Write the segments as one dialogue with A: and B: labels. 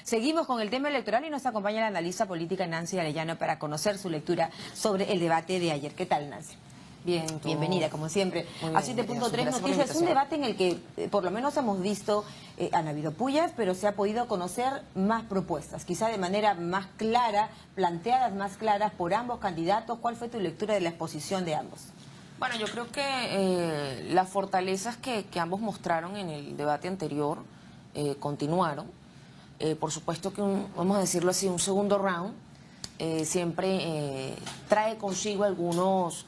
A: Seguimos con el tema electoral y nos acompaña la analista política Nancy Arellano para conocer su lectura sobre el debate de ayer. ¿Qué tal, Nancy?
B: Bien,
A: bienvenida, como siempre. A 7.3 Noticias, un debate en el que por lo menos hemos visto, han habido pullas, pero se ha podido conocer más propuestas, quizá de manera más clara, planteadas más claras por ambos candidatos. ¿Cuál fue tu lectura de la exposición de ambos?
B: Bueno, yo creo que las fortalezas que ambos mostraron en el debate anterior continuaron. Por supuesto que, vamos a decirlo así, un segundo round siempre trae consigo algunos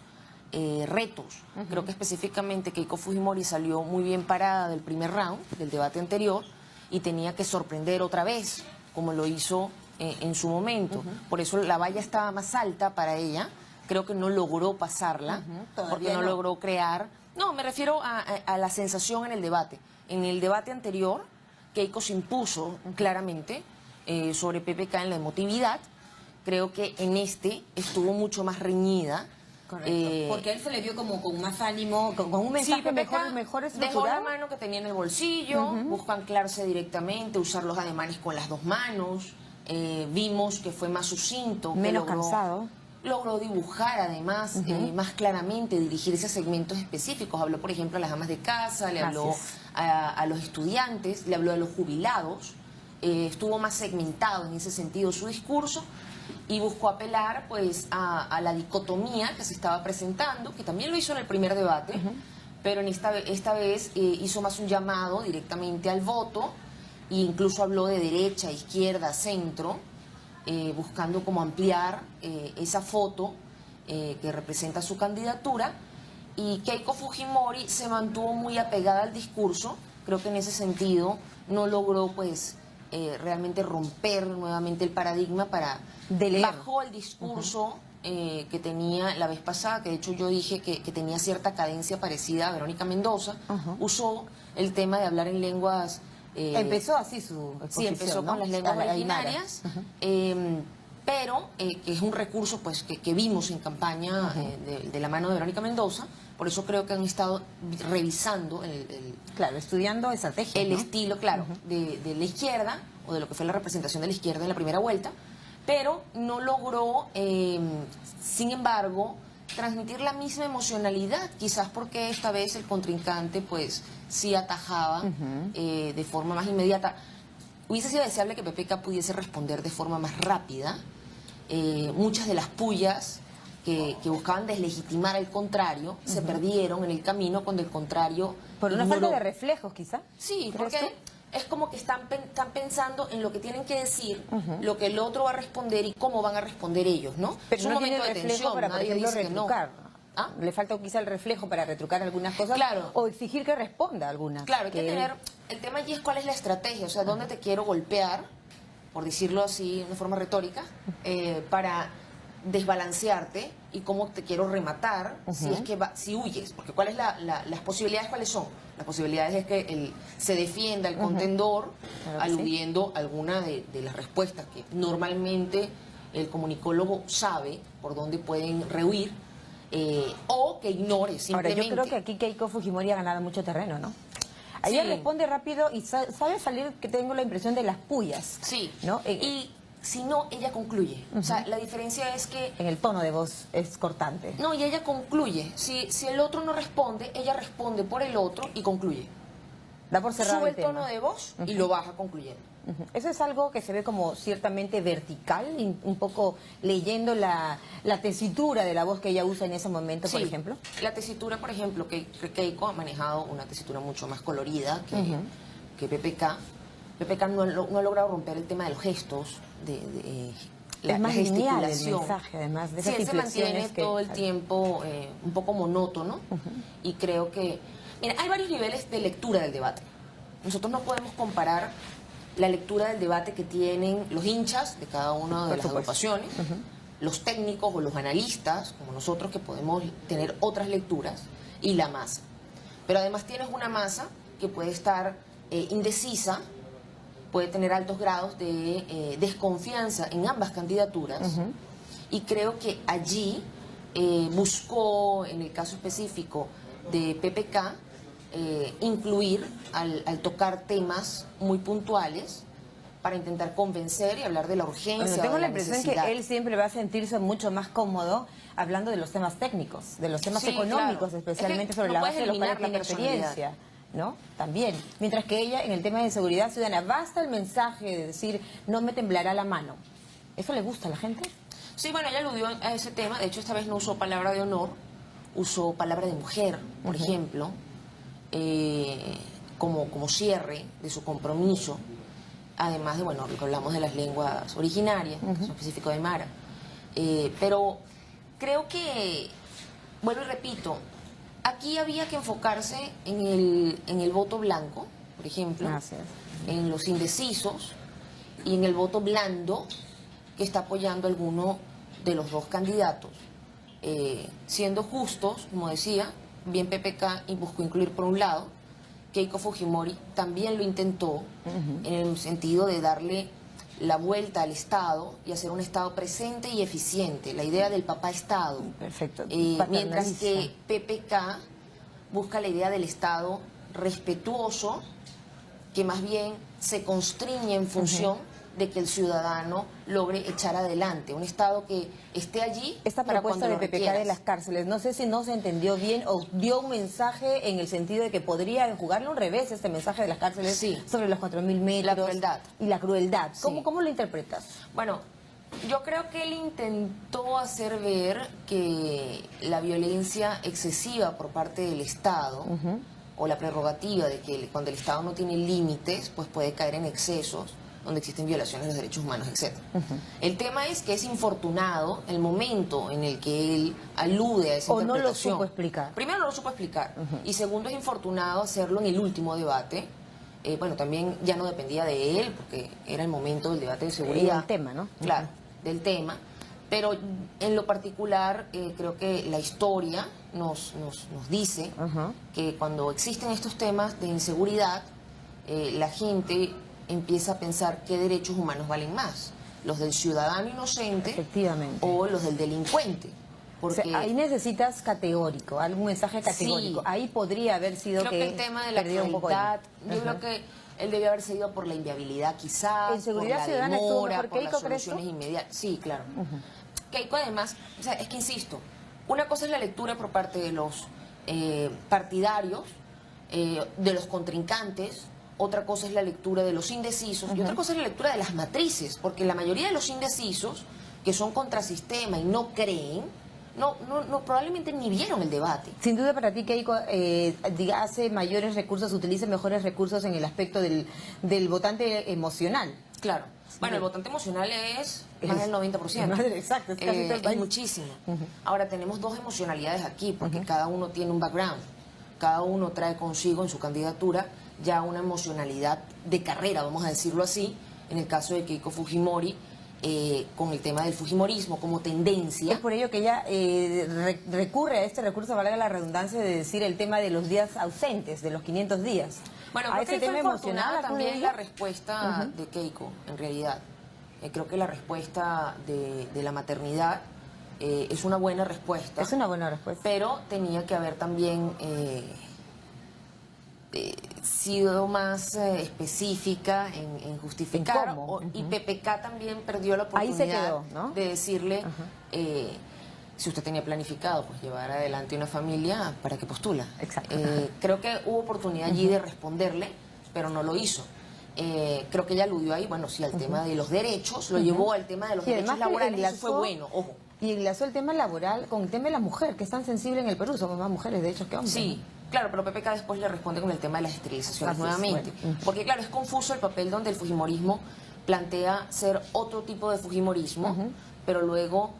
B: retos. Creo que específicamente Keiko Fujimori salió muy bien parada del primer round, del debate anterior, y tenía que sorprender otra vez, como lo hizo en su momento. Por eso la valla estaba más alta para ella. Creo que no logró pasarla, porque no logró crear... No, me refiero a la sensación en el debate. En el debate anterior, Keiko se impuso claramente sobre PPK en la emotividad. Creo que en este estuvo mucho más reñida.
A: Correcto. Porque a él se le vio como con más ánimo, con un mensaje
B: sí,
A: mejor estructurado.
B: Dejó la mano que tenía en el bolsillo, buscó anclarse directamente, usar los ademanes con las dos manos. Vimos que fue más sucinto.
A: Menos cansado.
B: Logró dibujar además más claramente, dirigirse a segmentos específicos. Habló, por ejemplo, a las amas de casa, le habló a los estudiantes, le habló a los jubilados. Estuvo más segmentado en ese sentido su discurso y buscó apelar pues a la dicotomía que se estaba presentando, que también lo hizo en el primer debate, pero en esta vez hizo más un llamado directamente al voto e incluso habló de derecha, izquierda, centro, buscando como ampliar esa foto que representa su candidatura. Y Keiko Fujimori se mantuvo muy apegada al discurso. Creo que en ese sentido no logró pues realmente romper nuevamente el paradigma para... Bajó el discurso que tenía la vez pasada, que de hecho yo dije que tenía cierta cadencia parecida a Verónica Mendoza. Usó el tema de hablar en lenguas...
A: empezó así su exposición,
B: sí, empezó con las lenguas originarias, pero que es un recurso pues que vimos en campaña de la mano de Verónica Mendoza. Por eso creo que han estado revisando
A: claro, estudiando estrategia,
B: el estilo, claro, de la izquierda, o de lo que fue la representación de la izquierda en la primera vuelta, pero no logró, sin embargo, transmitir la misma emocionalidad, quizás porque esta vez el contrincante pues sí atajaba de forma más inmediata. Hubiese sido deseable que PPK pudiese responder de forma más rápida. Muchas de las pullas que buscaban deslegitimar al contrario se perdieron en el camino cuando el contrario...
A: ¿Por una falta de reflejos, quizá?
B: Sí, porque es como que están pensando en lo que tienen que decir, lo que el otro va a responder y cómo van a responder ellos, ¿no?
A: Pero
B: es un
A: no
B: momento
A: tiene
B: de
A: reflejo
B: tensión,
A: para, por
B: nadie
A: ejemplo,
B: dice que no.
A: ¿Ah? Le falta quizá el reflejo para retrucar algunas cosas,
B: claro,
A: o exigir que responda algunas.
B: Claro, hay que tener... El tema allí es cuál es la estrategia, o sea, dónde te quiero golpear, por decirlo así, de forma retórica, para desbalancearte y cómo te quiero rematar si es que si huyes, porque cuáles las posibilidades, cuáles son. Las posibilidades es que se defienda el contendor aludiendo alguna de las respuestas que normalmente el comunicólogo sabe por dónde pueden rehuir, o que ignore simplemente.
A: Ahora, yo creo que aquí Keiko Fujimori ha ganado mucho terreno, ¿no? Ella responde rápido y sabe salir, que tengo la impresión, de las pullas.
B: Sí,
A: ¿no?
B: Y si no, ella concluye. O sea, la diferencia es que...
A: En el tono de voz es cortante.
B: No, y ella concluye. Si el otro no responde, ella responde por el otro y concluye.
A: Da por cerrado
B: Sube
A: el
B: el tono de voz y lo baja concluyendo.
A: Eso es algo que se ve como ciertamente vertical, un poco leyendo la tesitura de la voz que ella usa en ese momento, por ejemplo.
B: La tesitura, por ejemplo, que Keiko ha manejado una tesitura mucho más colorida que PPK. PPK no ha logrado romper el tema de los gestos,
A: es más lineal el mensaje, además de esas
B: se mantiene todo el tiempo un poco monótono, y creo que... Mira, hay varios niveles de lectura del debate. Nosotros no podemos comparar la lectura del debate que tienen los hinchas de cada una de las agrupaciones, los técnicos o los analistas, como nosotros, que podemos tener otras lecturas, y la masa. Pero además tienes una masa que puede estar indecisa, puede tener altos grados de desconfianza en ambas candidaturas, y creo que allí buscó, en el caso específico de PPK, incluir al tocar temas muy puntuales, para intentar convencer y hablar de la urgencia.
A: Bueno, tengo
B: de
A: la impresión
B: necesidad.
A: que él siempre va a sentirse mucho más cómodo hablando de los temas técnicos, de los temas
B: Sí,
A: económicos,
B: claro.
A: especialmente
B: Es que
A: sobre
B: no
A: la
B: puedes
A: base de los cuales
B: eliminar la
A: tiene
B: personalidad.
A: experiencia, ¿no? También. Mientras que ella, en el tema de seguridad ciudadana, basta el mensaje de decir, no me temblará la mano. ¿Eso le gusta a la gente?
B: Sí, bueno, ella aludió a ese tema. De hecho, esta vez no usó palabra de honor, usó palabra de mujer, por ejemplo, como cierre de su compromiso. Además de, bueno, hablamos de las lenguas originarias, en específico de Mara. Pero creo que, vuelvo y repito, aquí había que enfocarse en el voto blanco, por ejemplo,
A: Gracias.
B: en los indecisos y en el voto blando que está apoyando alguno de los dos candidatos. Siendo justos, como decía, bien PPK buscó incluir por un lado, Keiko Fujimori también lo intentó en el sentido de darle la vuelta al Estado y hacer un Estado presente y eficiente, la idea del papá Estado.
A: Perfecto.
B: Mientras que PPK busca la idea del Estado respetuoso, que más bien se constriñe en función de que el ciudadano logre echar adelante, un Estado que esté allí
A: Esta
B: para
A: propuesta
B: cuando
A: de
B: lo
A: PPK de
B: requieras.
A: las cárceles, no sé si no se entendió bien o dio un mensaje en el sentido de que podría jugarle un revés este mensaje de las cárceles
B: Sí.
A: sobre los 4.000 metros.
B: La crueldad.
A: Y la crueldad.
B: Sí.
A: ¿Cómo lo interpretas?
B: Bueno, yo creo que él intentó hacer ver que la violencia excesiva por parte del Estado o la prerrogativa de que cuando el Estado no tiene límites, pues puede caer en excesos donde existen violaciones de los derechos humanos, etc. El tema es que es infortunado el momento en el que él alude a esa
A: O no lo
B: interpretación.
A: supo explicar.
B: Primero no lo supo explicar y segundo es infortunado hacerlo en el último debate. Bueno, también ya no dependía de él porque era el momento del debate de seguridad.
A: El tema, ¿no?
B: Claro, del tema. Pero en lo particular creo que la historia nos dice que cuando existen estos temas de inseguridad, la gente empieza a pensar qué derechos humanos valen más, los del ciudadano inocente
A: Efectivamente.
B: o los del delincuente. Porque
A: O sea, ahí necesitas categórico, algún mensaje categórico.
B: Sí.
A: Ahí podría haber sido
B: creo que el tema de la
A: perdió un poco de-
B: crueldad, yo creo que él debió haber sido por la inviabilidad quizás,
A: ¿En seguridad
B: por la
A: ciudadana estuvo
B: demora,
A: mejor
B: por las
A: Keiko, crees tú?
B: soluciones inmediatas. Sí, claro. Keiko además, o sea, es que insisto, una cosa es la lectura por parte de los partidarios, de los contrincantes, otra cosa es la lectura de los indecisos y otra cosa es la lectura de las matrices, porque la mayoría de los indecisos que son contrasistema y no creen, no probablemente ni vieron el debate.
A: Sin duda para ti, Keiko, hace mayores recursos, utiliza mejores recursos en el aspecto del votante emocional.
B: Claro. Bueno, el votante emocional es más del 90%.
A: Exacto, es casi todo el
B: es
A: país.
B: muchísimo. Ahora, tenemos dos emocionalidades aquí, porque cada uno tiene un background. Cada uno trae consigo en su candidatura ya una emocionalidad de carrera, vamos a decirlo así. En el caso de Keiko Fujimori, con el tema del fujimorismo como tendencia.
A: Es por ello que ella recurre a este recurso, valga la redundancia, de decir el tema de los días ausentes, de los 500 días.
B: Bueno,
A: a
B: creo
A: ese
B: que fue
A: tema emocional
B: infortunada
A: acude
B: también
A: ella.
B: la respuesta de Keiko, en realidad. Creo que la respuesta de la maternidad es una buena respuesta.
A: Es una buena respuesta.
B: Pero tenía que haber también sido más específica en justificar.
A: ¿En cómo?
B: Y PPK también perdió la
A: Ahí se
B: oportunidad
A: quedó, ¿no?
B: de decirle, si usted tenía planificado pues llevar adelante una familia, ¿para qué postula?
A: Exacto.
B: Creo que hubo oportunidad allí de responderle, pero no lo hizo. Creo que ella aludió ahí, bueno, sí, al tema de los derechos, lo llevó al tema de los
A: Y
B: derechos
A: además que
B: laborales, eso
A: enlazó-
B: fue bueno, ojo.
A: Y enlazó el tema laboral con el tema de la mujer, que es tan sensible en el Perú. Somos más mujeres, de hecho, que hombres.
B: Sí, claro, pero PPK después le responde con el tema de las esterilizaciones
A: Así es,
B: nuevamente.
A: bueno.
B: Porque claro, es confuso el papel donde el fujimorismo plantea ser otro tipo de fujimorismo, pero luego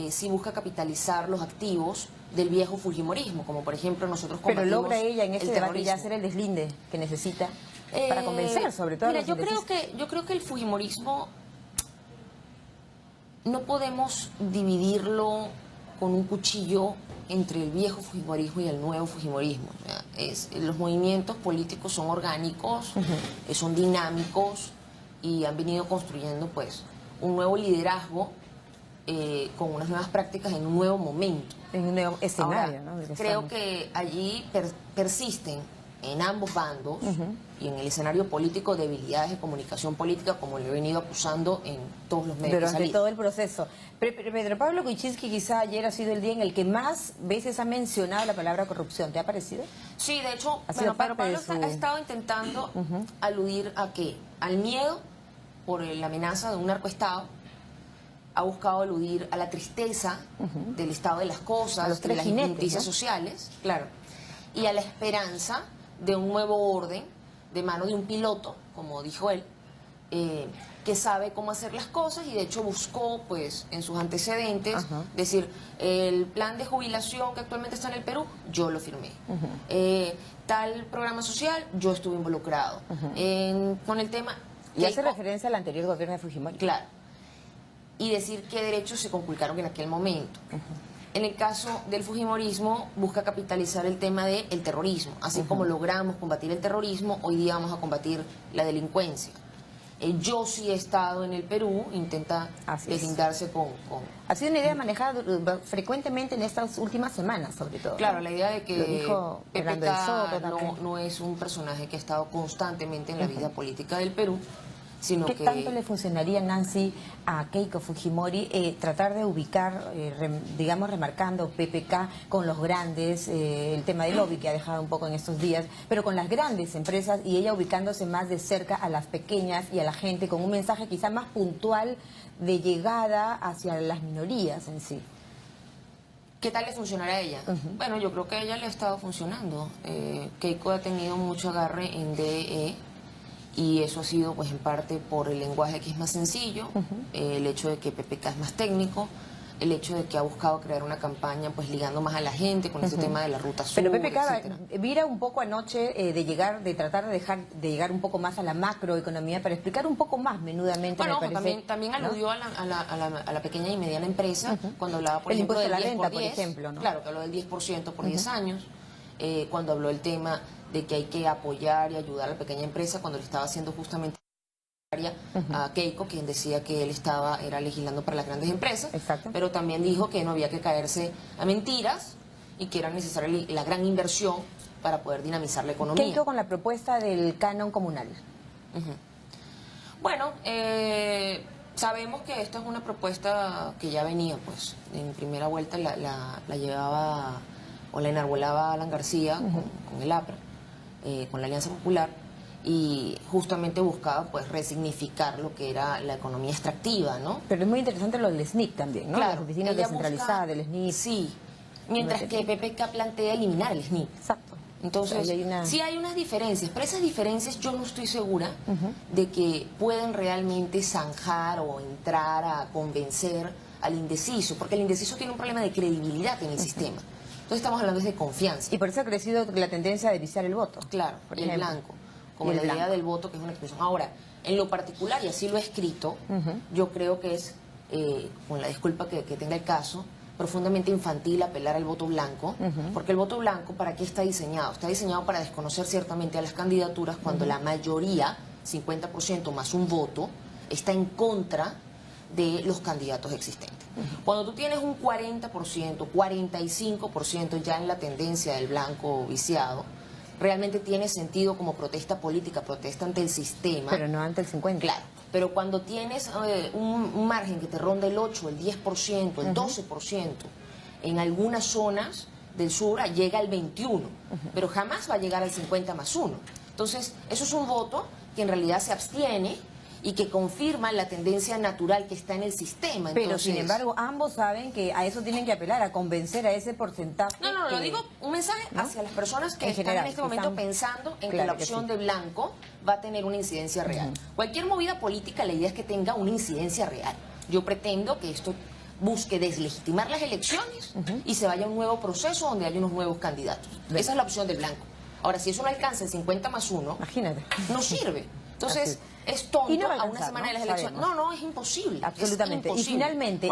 B: sí busca capitalizar los activos del viejo fujimorismo, como por ejemplo nosotros
A: Pero
B: combatimos
A: logra ella en este
B: el
A: debate ya
B: terrorismo.
A: hacer el deslinde que necesita para convencer, sobre todo a
B: Mira,
A: los
B: yo
A: indecisos.
B: creo que el fujimorismo no podemos dividirlo con un cuchillo entre el viejo fujimorismo y el nuevo fujimorismo. O sea, los movimientos políticos son orgánicos, son dinámicos y han venido construyendo pues un nuevo liderazgo con unas nuevas prácticas en un nuevo momento.
A: En un nuevo escenario,
B: Ahora,
A: ¿no? Del que
B: creo
A: estamos.
B: que allí persisten en ambos bandos y en el escenario político debilidades de comunicación política, como le he venido acusando en todos los medios.
A: Durante todo el proceso. Pedro Pablo Kuczynski quizá ayer ha sido el día en el que más veces ha mencionado la palabra corrupción. ¿Te ha parecido?
B: Sí, de hecho, Pedro Pablo ha estado intentando aludir a qué, al miedo por la amenaza de un narcoestado, ha buscado aludir a la tristeza del estado de las cosas, de las injusticias sociales, claro, y a la esperanza de un nuevo orden de mano de un piloto, como dijo él, que sabe cómo hacer las cosas y de hecho buscó, pues, en sus antecedentes, decir, el plan de jubilación que actualmente está en el Perú, yo lo firmé. Tal programa social, yo estuve involucrado. Con el tema...
A: Y hace referencia al anterior gobierno de Fujimori.
B: Claro. Y decir qué derechos se conculcaron en aquel momento. En el caso del fujimorismo, busca capitalizar el tema del terrorismo. Así como logramos combatir el terrorismo, hoy día vamos a combatir la delincuencia. Yo sí he estado en el Perú, intenta deslindarse con...
A: Ha sido una idea manejada frecuentemente en estas últimas semanas, sobre todo.
B: Claro, la idea de que PPK no es un personaje que ha estado constantemente en la vida política del Perú, sino
A: ¿Qué tanto le funcionaría, Nancy, a Keiko Fujimori tratar de ubicar, digamos, remarcando PPK con los grandes, el tema del lobby que ha dejado un poco en estos días, pero con las grandes empresas y ella ubicándose más de cerca a las pequeñas y a la gente con un mensaje quizá más puntual de llegada hacia las minorías en sí?
B: ¿Qué tal le funcionará a ella? Bueno, yo creo que a ella le ha estado funcionando. Keiko ha tenido mucho agarre en DE. Y eso ha sido, pues, en parte por el lenguaje que es más sencillo, el hecho de que PPK es más técnico, el hecho de que ha buscado crear una campaña, pues, ligando más a la gente con ese tema de la ruta sur,
A: Pero PPK vira un poco anoche de tratar de llegar un poco más a la macroeconomía para explicar un poco más menudamente,
B: bueno,
A: me parece,
B: también aludió, ¿no?, a la pequeña y mediana empresa, cuando hablaba, por ejemplo,
A: del
B: del 10
A: impuesto a la renta,
B: por 10,
A: por ejemplo, ¿no?
B: Claro, que habló del 10% por 10 años, cuando habló el tema de que hay que apoyar y ayudar a la pequeña empresa, cuando le estaba haciendo justamente a Keiko, quien decía que él era legislando para las grandes empresas, pero también dijo que no había que caerse a mentiras y que era necesaria la gran inversión para poder dinamizar la economía.
A: Keiko con la propuesta del canon comunal.
B: Bueno, sabemos que esta es una propuesta que ya venía, pues, en primera vuelta la llevaba o la enarbolaba Alan García con el APRA, con la Alianza Popular, y justamente buscaba, pues, resignificar lo que era la economía extractiva, ¿no?
A: Pero es muy interesante lo del SNIC también, ¿no?
B: Claro,
A: las oficinas descentralizadas del SNIC.
B: Sí, mientras que PPK plantea eliminar el SNIC.
A: Exacto.
B: Entonces, sí hay unas diferencias, pero esas diferencias yo no estoy segura de que pueden realmente zanjar o entrar a convencer al indeciso, porque el indeciso tiene un problema de credibilidad en el sistema. Entonces estamos hablando de confianza.
A: Y por eso ha crecido la tendencia de viciar el voto.
B: Claro, y el blanco, como la idea del voto, que es una expresión. Ahora, en lo particular, y así lo he escrito, yo creo que es, con la disculpa que tenga el caso, profundamente infantil apelar al voto blanco, porque el voto blanco, ¿para qué está diseñado? Está diseñado para desconocer ciertamente a las candidaturas cuando la mayoría, 50% más un voto, está en contra de los candidatos existentes. Cuando tú tienes un 40%, 45% ya en la tendencia del blanco viciado, realmente tiene sentido como protesta política, protesta ante el sistema.
A: Pero no ante el 50%.
B: Claro, pero cuando tienes un margen que te ronda el 8, el 10%, el 12%, en algunas zonas del sur llega al 21%, pero jamás va a llegar al 50 más 1. Entonces, eso es un voto que en realidad se abstiene y que confirma la tendencia natural que está en el sistema. Entonces,
A: pero, sin embargo, ambos saben que a eso tienen que apelar, a convencer a ese porcentaje.
B: No, lo digo un mensaje hacia las personas que están en este momento pensando en que la opción de blanco va a tener una incidencia real. Cualquier movida política, la idea es que tenga una incidencia real. Yo pretendo que esto busque deslegitimar las elecciones y se vaya a un nuevo proceso donde haya unos nuevos candidatos. Esa es la opción del blanco. Ahora, si eso no alcanza el 50 más 1,
A: imagínate,
B: no sirve. Entonces, es tonto a una semana de las elecciones. No, es imposible.
A: Absolutamente.
B: Es imposible.
A: Y finalmente,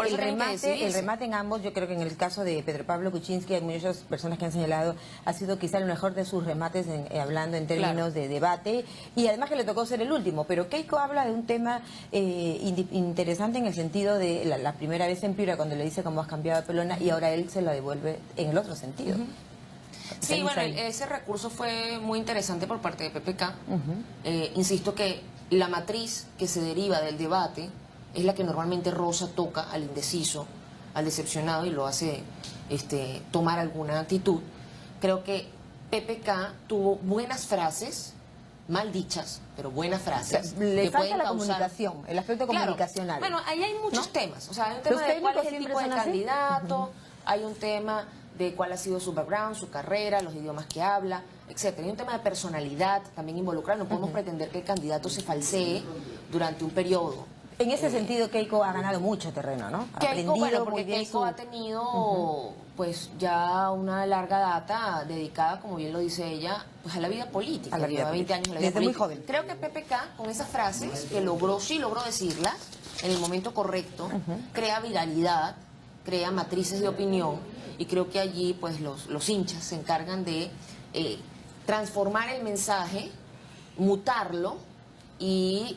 A: el remate en ambos, yo creo que en el caso de Pedro Pablo Kuczynski, hay muchas personas que han señalado, ha sido quizá el mejor de sus remates hablando en términos de debate, y además que le tocó ser el último. Pero Keiko habla de un tema interesante en el sentido de la primera vez en Piura, cuando le dice cómo has cambiado de pelona, y ahora él se la devuelve en el otro sentido.
B: Sí, bueno, ese recurso fue muy interesante por parte de PPK. Insisto que la matriz que se deriva del debate es la que normalmente Rosa toca al indeciso, al decepcionado y lo hace tomar alguna actitud. Creo que PPK tuvo buenas frases, mal dichas, pero buenas frases.
A: O sea, le
B: que
A: falta
B: pueden
A: la
B: causar...
A: comunicación, el aspecto comunicacional.
B: Bueno, ahí hay muchos temas. O sea, hay un
A: ¿Los
B: tema de cuál es el
A: técnicos
B: tipo de
A: siempre son así?
B: candidato, hay un tema de cuál ha sido su background, su carrera, los idiomas que habla, etcétera. Hay un tema de personalidad también involucrado. No podemos pretender que el candidato se falsee durante un periodo.
A: En ese sentido, Keiko ha ganado mucho terreno, ¿no? Ha
B: Keiko, bueno, porque
A: muy bien
B: Keiko ha tenido pues ya una larga data dedicada, como bien lo dice ella, pues a la vida política.
A: A la vida
B: Lleva 20
A: política.
B: años en la vida
A: Desde muy
B: política.
A: joven.
B: Creo que PPK, con esas frases, que sí logró decirlas en el momento correcto, crea viralidad, crea matrices de opinión, y creo que allí pues los hinchas se encargan de transformar el mensaje, mutarlo y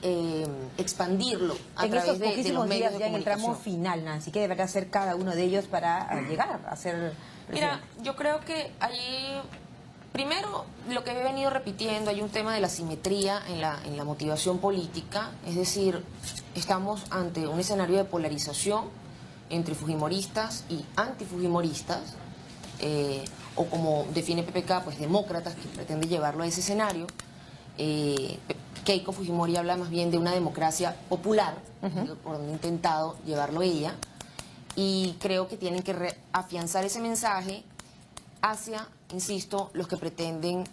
B: expandirlo a
A: en
B: través
A: estos
B: de los
A: poquísimos
B: medios
A: días
B: de
A: ya en el tramo
B: comunicación.
A: final, Nancy, ¿qué deberá hacer cada uno de ellos para llegar a ser
B: Mira,
A: presidente?
B: yo creo que allí, primero, lo que he venido repitiendo, hay un tema de la simetría en la motivación política, es decir, estamos ante un escenario de polarización entre fujimoristas y antifujimoristas, o como define PPK, pues demócratas, que pretende llevarlo a ese escenario. Keiko Fujimori habla más bien de una democracia popular, por donde ha intentado llevarlo ella, y creo que tienen que afianzar ese mensaje hacia, insisto, los que pretenden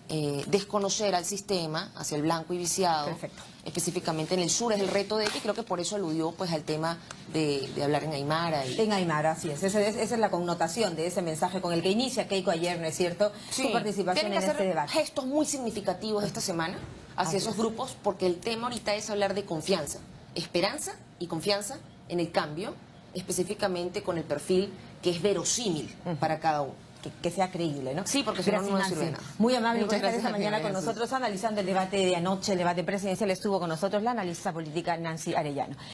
B: desconocer al sistema, hacia el blanco y viciado.
A: Perfecto.
B: Específicamente en el sur es el reto de ella, y creo que por eso aludió pues al tema de hablar en Aymara.
A: En Aymara, así es. Esa es la connotación de ese mensaje con el que inicia Keiko ayer, ¿no es cierto?
B: Sí,
A: Su participación
B: tienen que
A: en este
B: hacer
A: debate.
B: gestos muy significativos esta semana hacia esos grupos, porque el tema ahorita es hablar de confianza, esperanza y confianza en el cambio, específicamente con el perfil que es verosímil para cada uno.
A: Que sea creíble, ¿no?
B: Sí, porque si no,
A: Gracias,
B: no
A: Nancy.
B: sirve de nada.
A: Muy amable por
B: Muchas
A: estar
B: gracias
A: esta
B: a ti,
A: mañana
B: María
A: con
B: Jesús.
A: nosotros analizando el debate de anoche, el debate presidencial. Estuvo con nosotros la analista política Nancy Arellano.